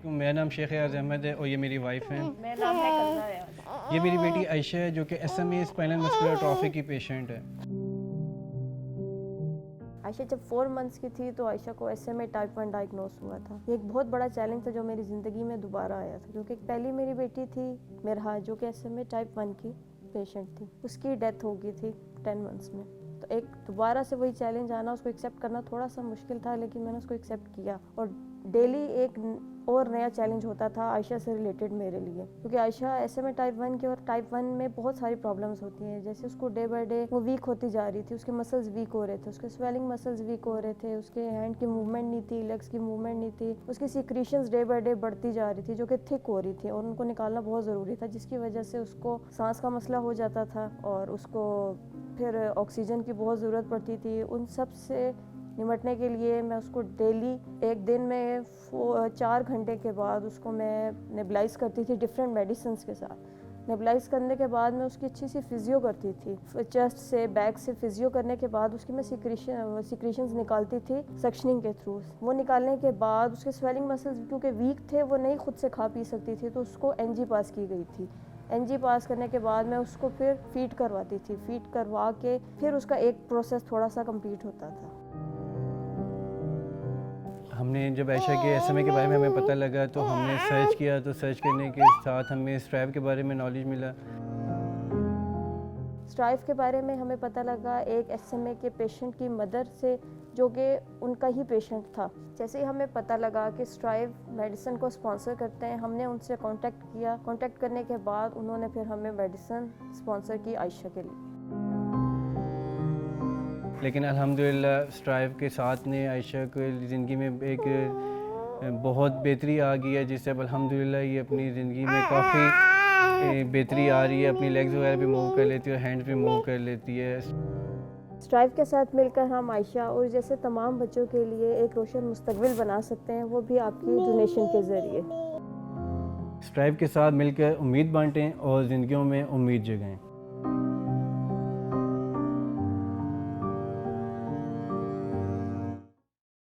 अस्सलामुअलैकुम, मेरा नाम शेख याज़ अहमद है और ये मेरी वाइफ हैं। मेरा नाम है कंज़ा याज़। ये मेरी बेटी आयशा है जो कि SMA स्पाइनल मस्कुलर एट्रोफी की पेशेंट है। आयशा जब 4 मंथ्स की थी तो आयशा को SMA टाइप 1 डायग्नोस हुआ था। ये एक बहुत बड़ा चैलेंज था जो मेरी ज़िंदगी में दोबारा आया था, क्योंकि पहली मेरी बेटी थी मेरहा जो कि SMA टाइप 1 की पेशेंट थी। उसकी डेथ हो गई थी 10 मंथ्स में। तो एक दोबारा से वही चैलेंज आना, उसको एक्सेप्ट करना थोड़ा सा मुश्किल था, लेकिन मैंने उसको एक्सेप्ट किया। और डेली एक और नया चैलेंज होता था आयशा से रिलेटेड मेरे लिए, क्योंकि आयशा SMA टाइप 1 की, और टाइप 1 में बहुत सारी प्रॉब्लम्स होती हैं। जैसे उसको डे बाय डे वो वीक होती जा रही थी, उसके मसल्स वीक हो रहे थे, उसके स्वेलिंग मसल्स वीक हो रहे थे, उसके हैंड की मूवमेंट नहीं थी, लेग्स की मूवमेंट नहीं थी, उसकी सिक्रीशंस डे बाय डे बढ़ती जा रही थी जो कि थिक हो रही थी और उनको निकालना बहुत ज़रूरी था, जिसकी वजह से उसको सांस का मसला हो जाता था और उसको फिर ऑक्सीजन की बहुत ज़रूरत पड़ती थी। उन सब से निपटने के लिए मैं उसको डेली एक दिन में 4 घंटे के बाद उसको मैं नेबुलाइज करती थी डिफरेंट मेडिसिन्स के साथ। नेबुलाइज करने के बाद मैं उसकी अच्छी सी फिजियो करती थी, चेस्ट से बैक से फिजियो करने के बाद उसकी मैं सिक्रीशंस निकालती थी सक्शनिंग के थ्रू। वो निकालने के बाद उसके स्वेलिंग मसल्स क्योंकि वीक थे, वो नहीं खुद से खा पी सकती थी, तो उसको NG पास की गई थी। NG पास करने के बाद मैं उसको फिर फीड करवाती थी, फीड करवा के फिर उसका एक प्रोसेस थोड़ा सा कंप्लीट होता था। हमने जब आयशा के SMA के बारे में हमें पता लगा तो हमने सर्च किया, तो सर्च करने के साथ हमें स्ट्राइव के बारे में नॉलेज मिला। स्ट्राइव के बारे में हमें पता लगा एक SMA के पेशेंट की मदर से, जो कि उनका ही पेशेंट था। जैसे ही हमें पता लगा कि स्ट्राइव मेडिसिन को स्पॉन्सर करते हैं, हमने उनसे कांटेक्ट किया। कांटेक्ट करने के बाद उन्होंने फिर हमें मेडिसिन स्पॉन्सर की आयशा के लिए। लेकिन अल्हम्दुलिल्लाह स्ट्राइव के साथ ने आयशा की ज़िंदगी में एक बहुत बेहतरी आ गई है, जिससे अब अल्हम्दुलिल्लाह ये अपनी ज़िंदगी में काफ़ी बेहतरी आ रही है। अपनी लेग्स वगैरह भी मूव कर लेती है और हैंड्स भी मूव कर लेती है। स्ट्राइव के साथ मिलकर हम आयशा और जैसे तमाम बच्चों के लिए एक रोशन मुस्तकबिल बना सकते हैं, वो भी आपकी डोनेशन के ज़रिए। स्ट्राइव के साथ मिलकर उम्मीद बांटें और ज़िंदगियों में उम्मीद जगाएं।